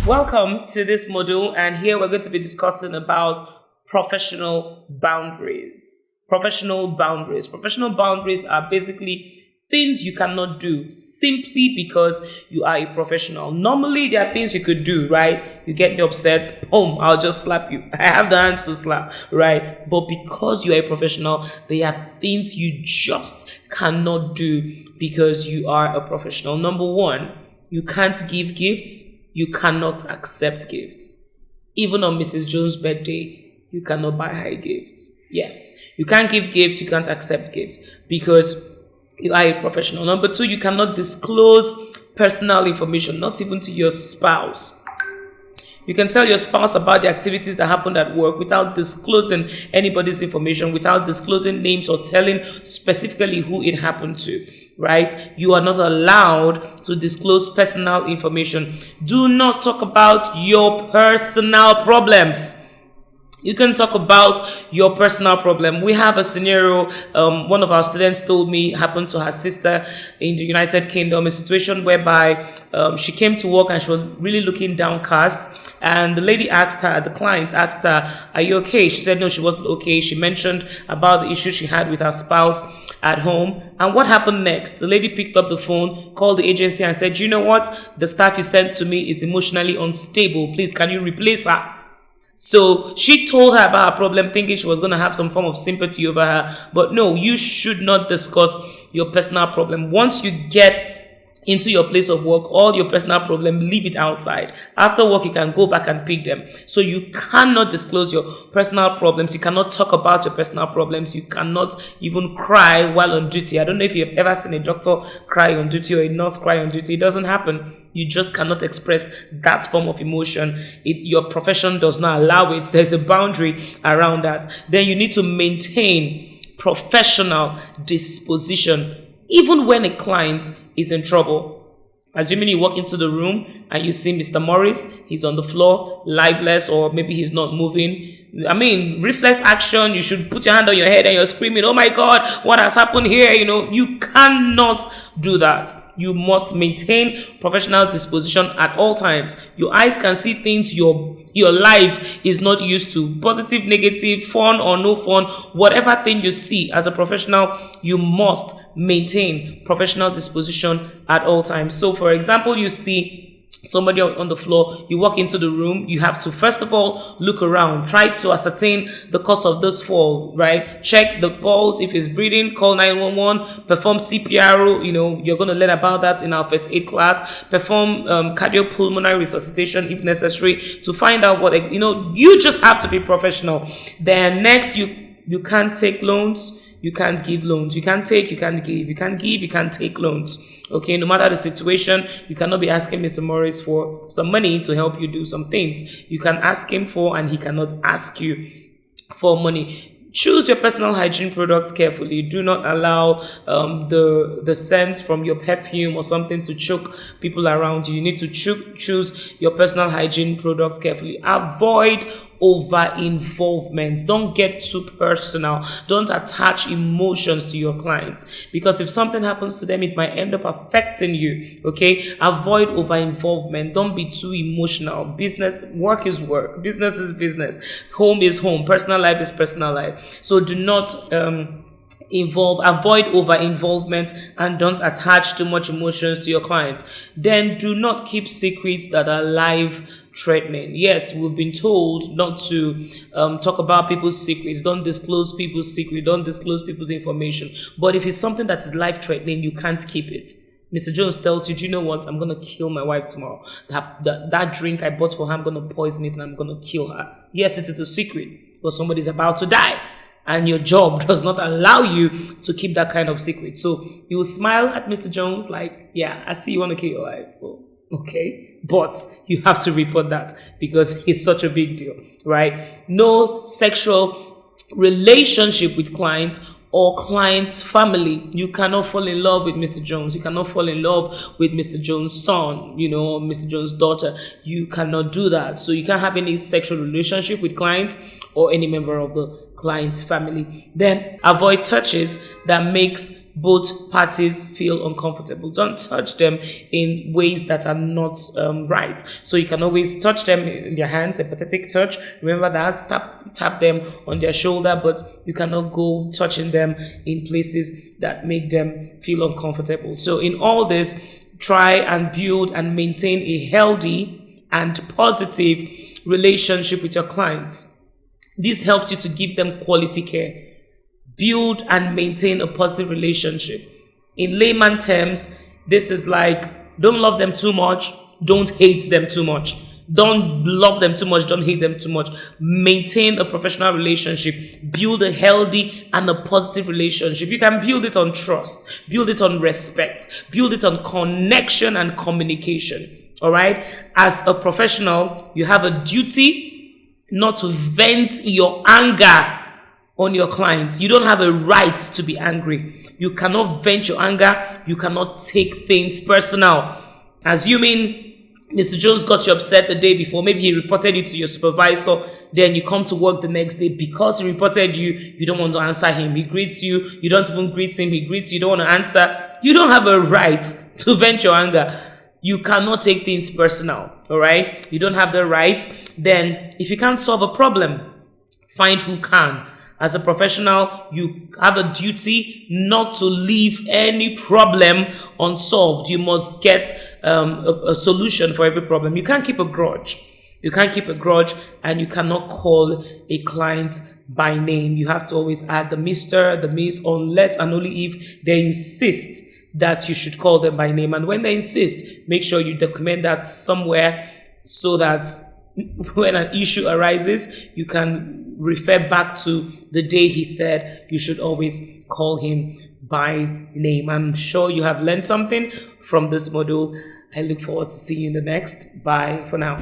Welcome to this module, and here we're going to be discussing about professional boundaries. Professional boundaries. Professional boundaries are basically things you cannot do simply because you are a professional. Normally, there are things you could do, right? You get me upset, boom, I'll just slap you. I have the hands to slap, right? But because you are a professional, there are things you just cannot do because you are a professional. Number one, you can't give gifts. You cannot accept gifts. Even on Mrs. Jones' birthday, you cannot buy her gifts. Yes, you can't give gifts, you can't accept gifts because you are a professional. Number two, you cannot disclose personal information, not even to your spouse. You can tell your spouse about the activities that happened at work without disclosing anybody's information, without disclosing names or telling specifically who it happened to, right? You are not allowed to disclose personal information. Do not talk about your personal problems. You can talk about your personal problem. We have a scenario, one of our students told me happened to her sister in the United Kingdom, a situation whereby she came to work and she was really looking downcast. And the lady asked her, the client asked her, "Are you okay?" She said no, she wasn't okay. She mentioned about the issue she had with her spouse at home. And what happened next? The lady picked up the phone, called the agency and said, "You know what? The staff you sent to me is emotionally unstable. Please, can you replace her?" So she told her about her problem, thinking she was going to have some form of sympathy over her. But no, you should not discuss your personal problem. Once you get into your place of work, all your personal problem, leave it outside. After work, you can go back and pick them. So you cannot disclose your personal problems. You cannot talk about your personal problems. You cannot even cry while on duty. I don't know if you've ever seen a doctor cry on duty or a nurse cry on duty. It doesn't happen. You just cannot express that form of emotion. Your profession does not allow it. There's a boundary around that. Then you need to maintain professional disposition, even when a client is in trouble. Assuming you walk into the room and you see Mr. Morris, he's on the floor, lifeless, or maybe he's not moving. I mean, reflex action, you should put your hand on your head and you're screaming, "Oh my God, what has happened here?" You cannot do that. You must maintain professional disposition at all times. Your eyes can see things your life is not used to. Positive, negative, fun or no fun, whatever thing you see as a professional, you must maintain professional disposition at all times. So, for example, you see somebody on the floor, you walk into the room, you have to first of all look around, try to ascertain the cause of this fall, right? Check the pulse, if he's breathing, call 911, perform CPR, you're going to learn about that in our first aid class, perform cardiopulmonary resuscitation if necessary to find out what, you just have to be professional. Then next, you can't take loans. You can't give loans. You can't take, you can't give. You can't give, you can't take loans. Okay, no matter the situation, you cannot be asking Mr. Morris for some money to help you do some things. You can ask him for, and he cannot ask you for money. Choose your personal hygiene products carefully. Do not allow the scent from your perfume or something to choke people around you. You need to choose your personal hygiene products carefully. Avoid over-involvement. Don't get too personal. Don't attach emotions to your clients, because if something happens to them, it might end up affecting you. Okay? Avoid over-involvement. Don't be too emotional. Work is work. Business is business. Home is home. Personal life is personal life. So do not avoid over-involvement, and don't attach too much emotions to your clients. Then do not keep secrets that are life-threatening. Yes, we've been told not to talk about people's secrets. Don't disclose people's secrets. Don't disclose people's information. But if it's something that is life-threatening, you can't keep it. Mr. Jones tells you, "Do you know what? I'm going to kill my wife tomorrow. That drink I bought for her, I'm going to poison it and I'm going to kill her." Yes, it is a secret, but somebody's about to die. And your job does not allow you to keep that kind of secret. So you will smile at Mr. Jones like, "Yeah, I see you want to kill your wife." Oh, okay. But you have to report that because it's such a big deal, right? No sexual relationship with clients or client's family. You cannot fall in love with Mr. Jones. You cannot fall in love with Mr. Jones' son, or Mr. Jones' daughter. You cannot do that. So you can't have any sexual relationship with clients or any member of the client's family. Then avoid touches that makes both parties feel uncomfortable. Don't touch them in ways that are not right. So you can always touch them in their hands, a pathetic touch. Remember that. Tap them on their shoulder, but you cannot go touching them in places that make them feel uncomfortable. So in all this, try and build and maintain a healthy and positive relationship with your clients. This helps you to give them quality care. Build and maintain a positive relationship. In layman terms, this is like, don't love them too much, don't hate them too much. Don't love them too much, don't hate them too much. Maintain a professional relationship. Build a healthy and a positive relationship. You can build it on trust, build it on respect, build it on connection and communication. All right? As a professional, you have a duty not to vent your anger on your client. You don't have a right to be angry. You cannot vent your anger. You cannot take things personal. Assuming Mr. Jones got you upset a day before, maybe he reported you to your supervisor, then you come to work the next day. Because he reported you, you don't want to answer him. He greets you, you don't even greet him. He greets you, you don't want to answer. You don't have a right to vent your anger. You cannot take things personal, all right? You don't have the right. Then, if you can't solve a problem, find who can. As a professional, you have a duty not to leave any problem unsolved. You must get a solution for every problem. You can't keep a grudge. You can't keep a grudge, and you cannot call a client by name. You have to always add the Mr., the Miss, unless and only if they insist that you should call them by name. And when they insist, make sure you document that somewhere so that when an issue arises, you can refer back to the day he said you should always call him by name. I'm sure you have learned something from this module. I look forward to seeing you in the next. Bye for now.